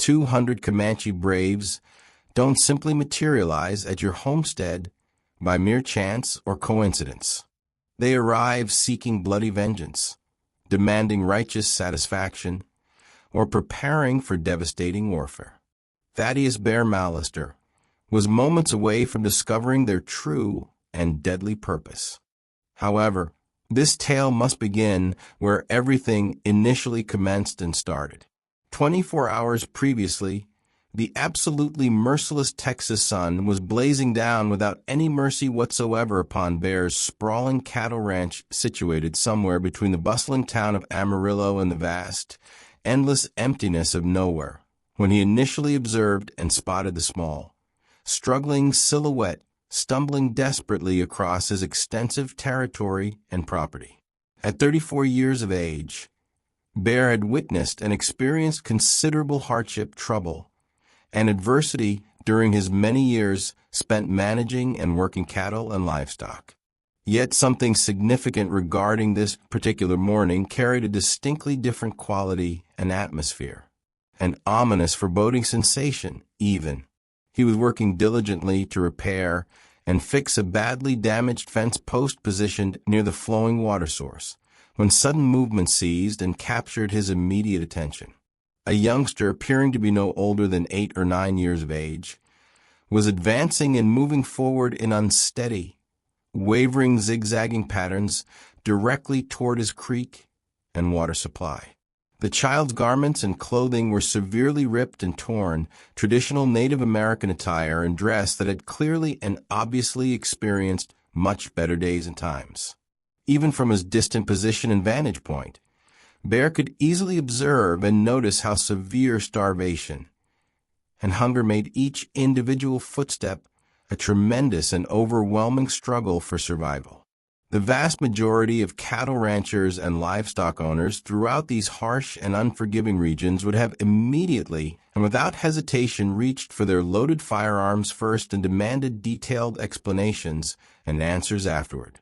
200 Comanche braves don't simply materialize at your homestead by mere chance or coincidence. They arrive seeking bloody vengeance, demanding righteous satisfaction, or preparing for devastating warfare. Thaddeus Bear Mallister was moments away from discovering their true and deadly purpose. However, this tale must begin where everything initially commenced and started. 24 hours previously, the absolutely merciless Texas sun was blazing down without any mercy whatsoever upon Bear's sprawling cattle ranch situated somewhere between the bustling town of Amarillo and the vast, endless emptiness of nowhere, when he initially observed and spotted the small, struggling silhouette stumbling desperately across his extensive territory and property. At 34 years of age, Bear had witnessed and experienced considerable hardship, trouble, and adversity during his many years spent managing and working cattle and livestock. Yet something significant regarding this particular morning carried a distinctly different quality and atmosphere, an ominous, foreboding sensation, even. He was working diligently to repair and fix a badly damaged fence post positioned near the flowing water source, when sudden movement seized and captured his immediate attention. A youngster, appearing to be no older than 8 or 9 years of age, was advancing and moving forward in unsteady, wavering, zigzagging patterns directly toward his creek and water supply. The child's garments and clothing were severely ripped and torn, traditional Native American attire and dress that had clearly and obviously experienced much better days and times. Even from his distant position and vantage point, Bear could easily observe and notice how severe starvation and hunger made each individual footstep a tremendous and overwhelming struggle for survival. The vast majority of cattle ranchers and livestock owners throughout these harsh and unforgiving regions would have immediately and without hesitation reached for their loaded firearms first and demanded detailed explanations and answers afterward.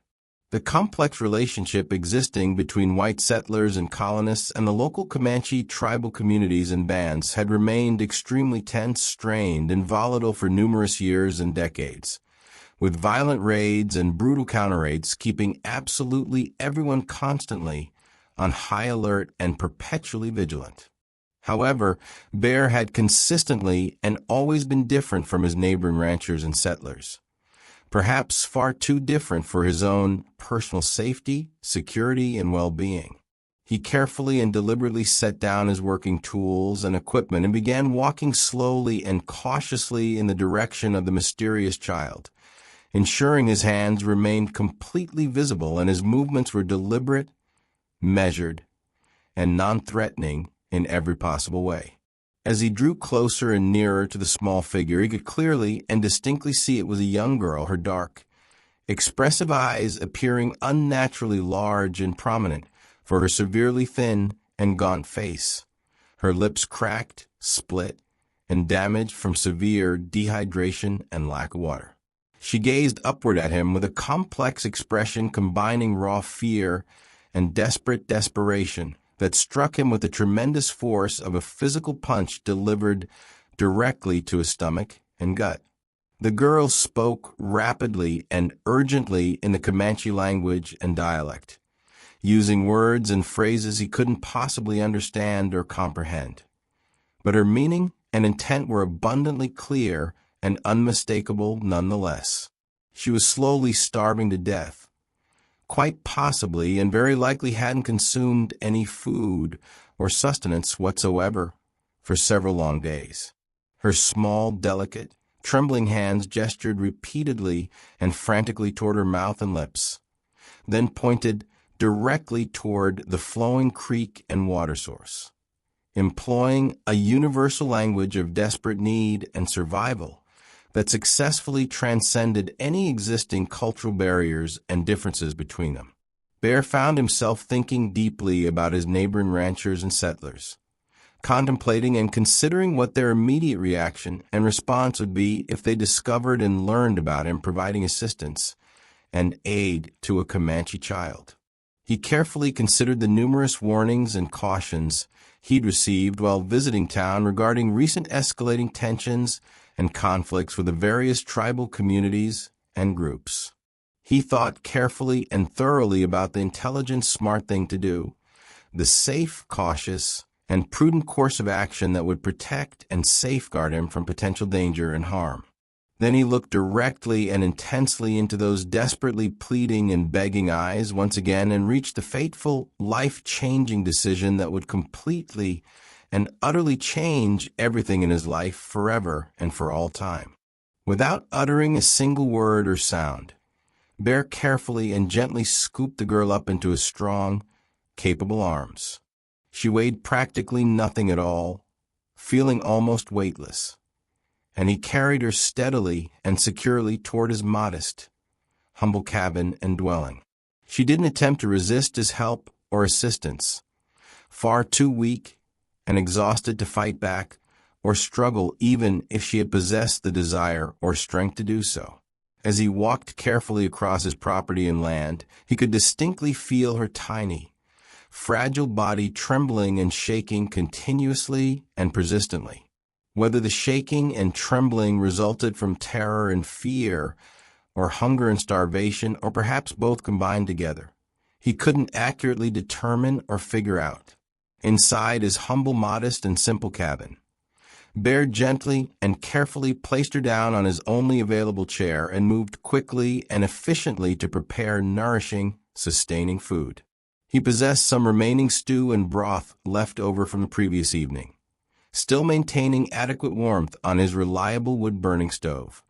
The complex relationship existing between white settlers and colonists and the local Comanche tribal communities and bands had remained extremely tense, strained, and volatile for numerous years and decades, with violent raids and brutal counter-raids keeping absolutely everyone constantly on high alert and perpetually vigilant. However, Bear had consistently and always been different from his neighboring ranchers and settlers, perhaps far too different for his own personal safety, security, and well-being. He carefully and deliberately set down his working tools and equipment and began walking slowly and cautiously in the direction of the mysterious child, ensuring his hands remained completely visible and his movements were deliberate, measured, and non-threatening in every possible way. As he drew closer and nearer to the small figure, he could clearly and distinctly see it was a young girl, her dark, expressive eyes appearing unnaturally large and prominent for her severely thin and gaunt face, her lips cracked, split, and damaged from severe dehydration and lack of water. She gazed upward at him with a complex expression combining raw fear and desperate desperation that struck him with the tremendous force of a physical punch delivered directly to his stomach and gut. The girl spoke rapidly and urgently in the Comanche language and dialect, using words and phrases he couldn't possibly understand or comprehend. But her meaning and intent were abundantly clear and unmistakable nonetheless. She was slowly starving to death, quite possibly and very likely hadn't consumed any food or sustenance whatsoever for several long days. Her small, delicate, trembling hands gestured repeatedly and frantically toward her mouth and lips, then pointed directly toward the flowing creek and water source, employing a universal language of desperate need and survival that successfully transcended any existing cultural barriers and differences between them. Bear found himself thinking deeply about his neighboring ranchers and settlers, contemplating and considering what their immediate reaction and response would be if they discovered and learned about him providing assistance and aid to a Comanche child. He carefully considered the numerous warnings and cautions he'd received while visiting town regarding recent escalating tensions and conflicts with the various tribal communities and groups. He thought carefully and thoroughly about the intelligent, smart thing to do, the safe, cautious, and prudent course of action that would protect and safeguard him from potential danger and harm. Then he looked directly and intensely into those desperately pleading and begging eyes once again and reached the fateful, life-changing decision that would completely and utterly change everything in his life forever and for all time. Without uttering a single word or sound, Bear carefully and gently scooped the girl up into his strong, capable arms. She weighed practically nothing at all, feeling almost weightless, and he carried her steadily and securely toward his modest, humble cabin and dwelling. She didn't attempt to resist his help or assistance, far too weak and exhausted to fight back or struggle even if she had possessed the desire or strength to do so. As he walked carefully across his property and land, he could distinctly feel her tiny, fragile body trembling and shaking continuously and persistently. Whether the shaking and trembling resulted from terror and fear, or hunger and starvation, or perhaps both combined together, he couldn't accurately determine or figure out. Inside his humble, modest, and simple cabin, Bear gently and carefully placed her down on his only available chair and moved quickly and efficiently to prepare nourishing, sustaining food. He possessed some remaining stew and broth left over from the previous evening, still maintaining adequate warmth on his reliable wood-burning stove,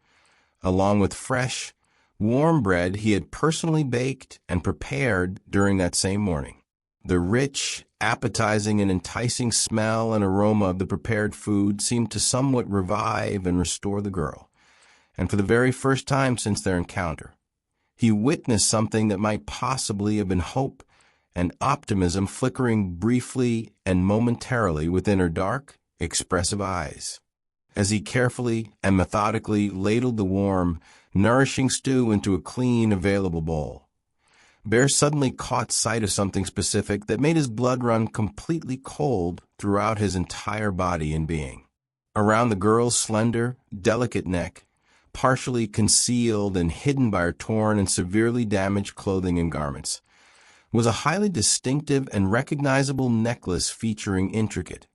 along with fresh, warm bread he had personally baked and prepared during that same morning. The rich, appetizing, and enticing smell and aroma of the prepared food seemed to somewhat revive and restore the girl, and for the very first time since their encounter, he witnessed something that might possibly have been hope and optimism flickering briefly and momentarily within her dark, expressive eyes. As he carefully and methodically ladled the warm, nourishing stew into a clean, available bowl, Bear suddenly caught sight of something specific that made his blood run completely cold throughout his entire body and being. Around the girl's slender, delicate neck, partially concealed and hidden by her torn and severely damaged clothing and garments, was a highly distinctive and recognizable necklace featuring intricate,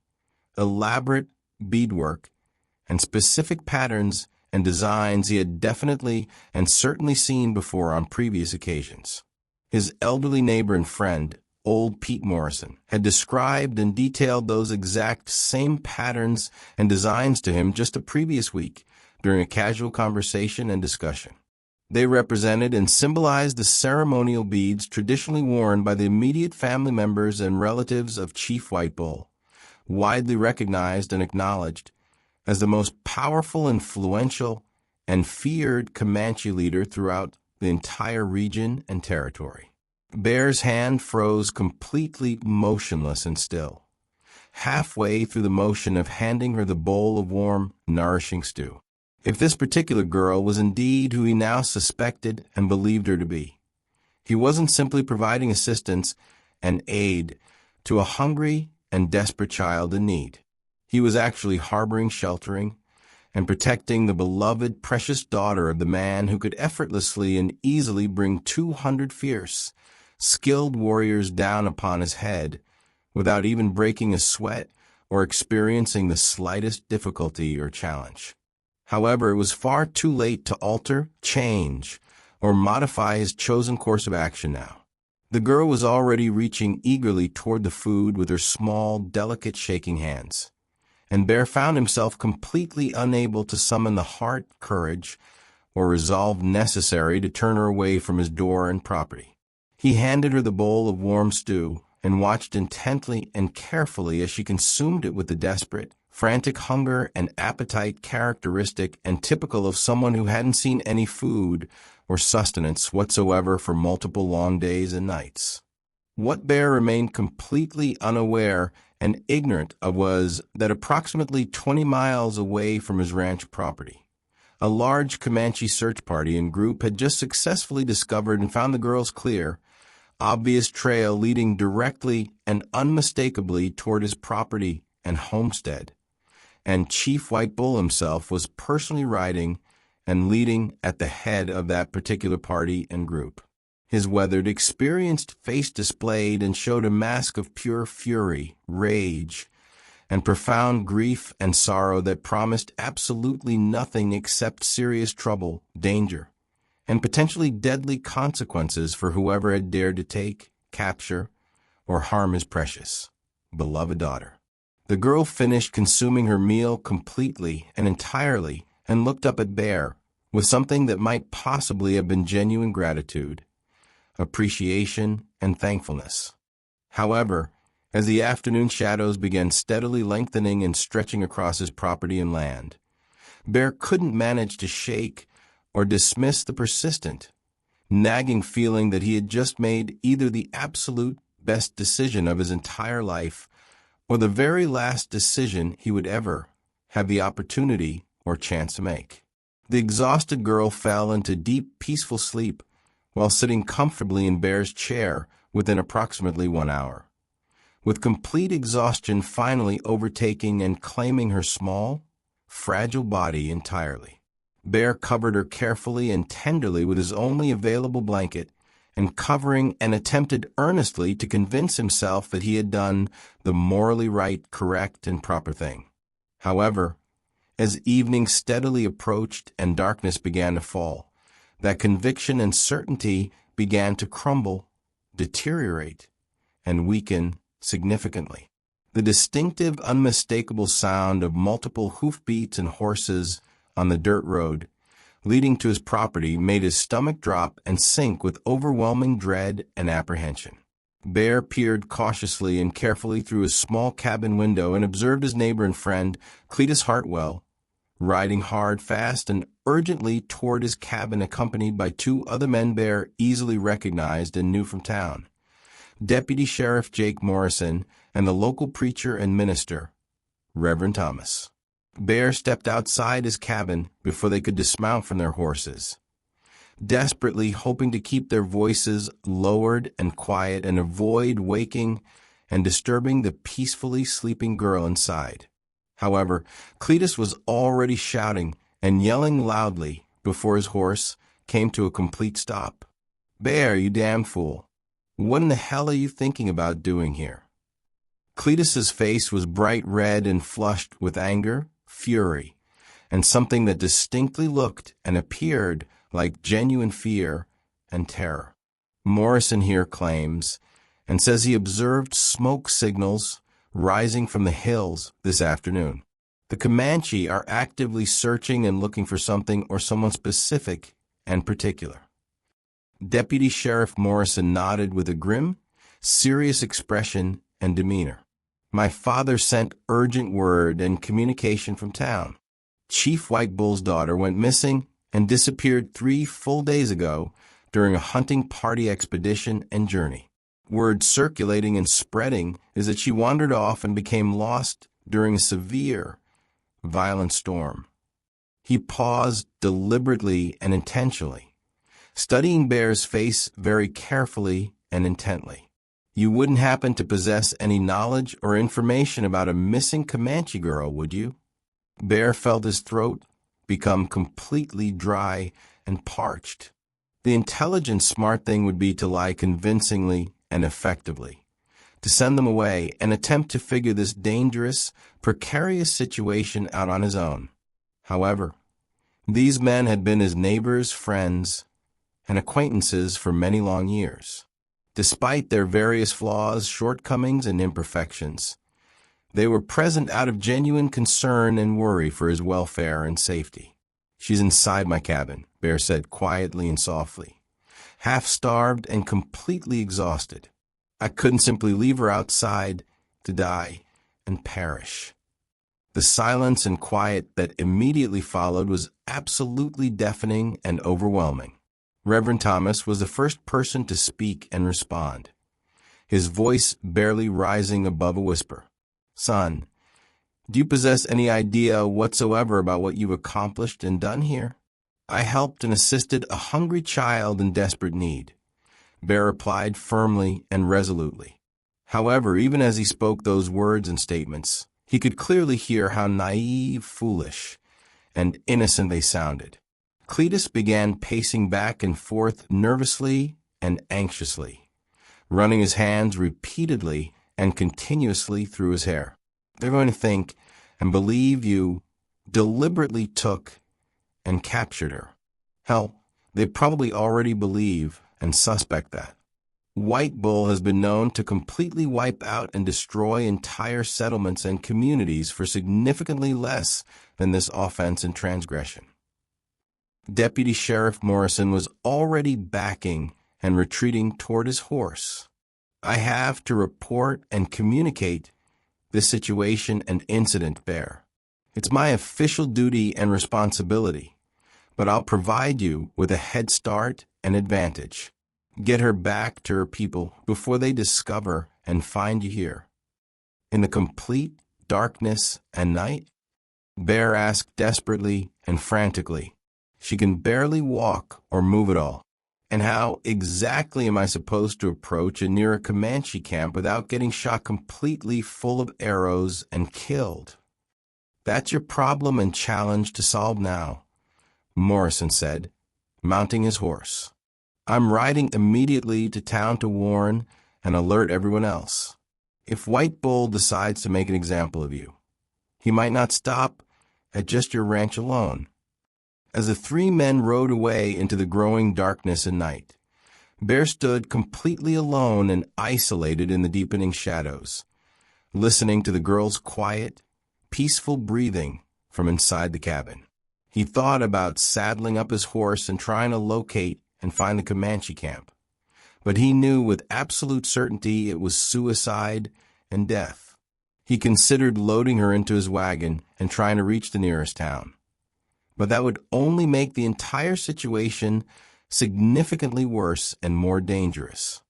elaborate beadwork and specific patterns and designs he had definitely and certainly seen before on previous occasions. His elderly neighbor and friend, old Pete Morrison, had described and detailed those exact same patterns and designs to him just the previous week during a casual conversation and discussion. They represented and symbolized the ceremonial beads traditionally worn by the immediate family members and relatives of Chief White Bull, widely recognized and acknowledged as the most powerful, influential, and feared Comanche leader throughout the entire region and territory. Bear's hand froze completely motionless and still, halfway through the motion of handing her the bowl of warm, nourishing stew. If this particular girl was indeed who he now suspected and believed her to be, he wasn't simply providing assistance and aid to a hungry and desperate child in need. He was actually harboring, sheltering, and protecting the beloved, precious daughter of the man who could effortlessly and easily bring 200 fierce, skilled warriors down upon his head without even breaking a sweat or experiencing the slightest difficulty or challenge. However, it was far too late to alter, change, or modify his chosen course of action now. The girl was already reaching eagerly toward the food with her small, delicate, shaking hands, and Bear found himself completely unable to summon the heart, courage, or resolve necessary to turn her away from his door and property. He handed her the bowl of warm stew and watched intently and carefully as she consumed it with the desperate, frantic hunger and appetite characteristic and typical of someone who hadn't seen any food or sustenance whatsoever for multiple long days and nights. What Bear remained completely unaware and ignorant of was that approximately 20 miles away from his ranch property, a large Comanche search party and group had just successfully discovered and found the girl's clear, obvious trail leading directly and unmistakably toward his property and homestead, and Chief White Bull himself was personally riding and leading at the head of that particular party and group. His weathered, experienced face displayed and showed a mask of pure fury, rage, and profound grief and sorrow that promised absolutely nothing except serious trouble, danger, and potentially deadly consequences for whoever had dared to take, capture, or harm his precious, beloved daughter. The girl finished consuming her meal completely and entirely and looked up at Bear with something that might possibly have been genuine gratitude, appreciation, and thankfulness. However, as the afternoon shadows began steadily lengthening and stretching across his property and land, Bear couldn't manage to shake or dismiss the persistent, nagging feeling that he had just made either the absolute best decision of his entire life or the very last decision he would ever have the opportunity or chance to make. The exhausted girl fell into deep, peaceful sleep while sitting comfortably in Bear's chair within approximately 1 hour, with complete exhaustion finally overtaking and claiming her small, fragile body entirely. Bear covered her carefully and tenderly with his only available blanket, and covering and attempted earnestly to convince himself that he had done the morally right, correct, and proper thing. However, as evening steadily approached and darkness began to fall, that conviction and certainty began to crumble, deteriorate, and weaken significantly. The distinctive, unmistakable sound of multiple hoofbeats and horses on the dirt road leading to his property made his stomach drop and sink with overwhelming dread and apprehension. Bear peered cautiously and carefully through his small cabin window and observed his neighbor and friend, Cletus Hartwell, riding hard, fast, and urgently toward his cabin accompanied by 2 other men Bear easily recognized and knew from town, Deputy Sheriff Jake Morrison and the local preacher and minister, Reverend Thomas. Bear stepped outside his cabin before they could dismount from their horses, desperately hoping to keep their voices lowered and quiet and avoid waking and disturbing the peacefully sleeping girl inside. However, Cletus was already shouting and yelling loudly before his horse came to a complete stop. "Bear, you damn fool! What in the hell are you thinking about doing here?" Cletus's face was bright red and flushed with anger, fury, and something that distinctly looked and appeared like genuine fear and terror. Morrison here claims and says he observed smoke signals rising from the hills this afternoon. The Comanche are actively searching and looking for something or someone specific and particular. Deputy Sheriff Morrison nodded with a grim, serious expression and demeanor. "My father sent urgent word and communication from town. Chief White Bull's daughter went missing and disappeared 3 full days ago during a hunting party expedition and journey. Word circulating and spreading is that she wandered off and became lost during a severe, violent storm." He paused deliberately and intentionally, studying Bear's face very carefully and intently. "You wouldn't happen to possess any knowledge or information about a missing Comanche girl, would you?" Bear felt his throat become completely dry and parched. The intelligent, smart thing would be to lie convincingly and effectively, to send them away and attempt to figure this dangerous, precarious situation out on his own. However, these men had been his neighbors, friends, and acquaintances for many long years. Despite their various flaws, shortcomings, and imperfections, they were present out of genuine concern and worry for his welfare and safety. "She's inside my cabin," Bear said quietly and softly, half-starved and completely exhausted. "I couldn't simply leave her outside to die and perish." The silence and quiet that immediately followed was absolutely deafening and overwhelming. Reverend Thomas was the first person to speak and respond, his voice barely rising above a whisper. "Son, do you possess any idea whatsoever about what you've accomplished and done here? I helped and assisted a hungry child in desperate need. Bear replied firmly and resolutely. However, even as he spoke those words and statements, he could clearly hear how naive, foolish, and innocent they sounded. Cletus began pacing back and forth nervously and anxiously, running his hands repeatedly and continuously through his hair. They're going to think and believe you deliberately took and captured her. Hell, they probably already believe and suspect that. White Bull has been known to completely wipe out and destroy entire settlements and communities for significantly less than this offense and transgression. Deputy Sheriff Morrison was already backing and retreating toward his horse. I have to report and communicate this situation and incident, Bear. It's my official duty and responsibility, but I'll provide you with a head start and advantage. Get her back to her people before they discover and find you here. In the complete darkness and night? Bear asked desperately and frantically. She can barely walk or move at all. And how exactly am I supposed to approach a near a Comanche camp without getting shot completely full of arrows and killed? That's your problem and challenge to solve now, Morrison said, mounting his horse. I'm riding immediately to town to warn and alert everyone else. If White Bull decides to make an example of you, he might not stop at just your ranch alone. As the three men rode away into the growing darkness and night, Bear stood completely alone and isolated in the deepening shadows, listening to the girl's quiet, peaceful breathing from inside the cabin. He thought about saddling up his horse and trying to locate and find the Comanche camp, but he knew with absolute certainty it was suicide and death. He considered loading her into his wagon and trying to reach the nearest town, but that would only make the entire situation significantly worse and more dangerous.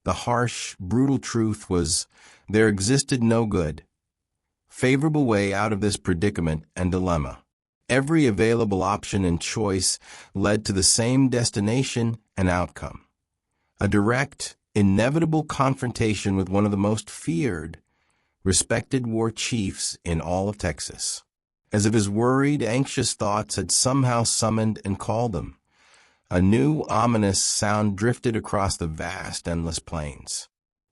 The harsh, brutal truth was there existed no good, favorable way out of this predicament and dilemma. Every available option and choice led to the same destination and outcome: a direct, inevitable confrontation with one of the most feared, respected war chiefs in all of Texas. As if his worried, anxious thoughts had somehow summoned and called him, a new, ominous sound drifted across the vast, endless plains.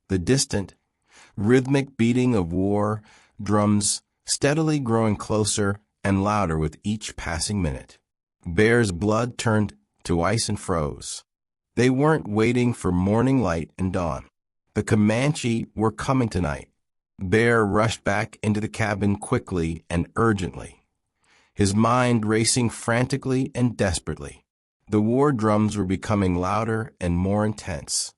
The distant, rhythmic beating of war drums steadily growing closer and louder with each passing minute. Bear's blood turned to ice and froze. They weren't waiting for morning light and dawn. The Comanche were coming tonight. Bear rushed back into the cabin quickly and urgently, his mind racing frantically and desperately. The war drums were becoming louder and more intense,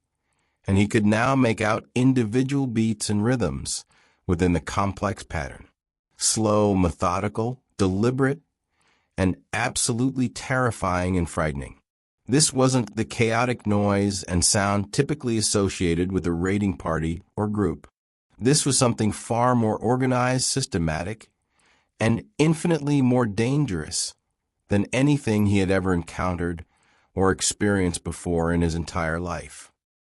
and he could now make out individual beats and rhythms within the complex pattern. Slow, methodical, deliberate, and absolutely terrifying and frightening. This wasn't the chaotic noise and sound typically associated with a raiding party or group. This was something far more organized, systematic, and infinitely more dangerous than anything he had ever encountered or experienced before in his entire life.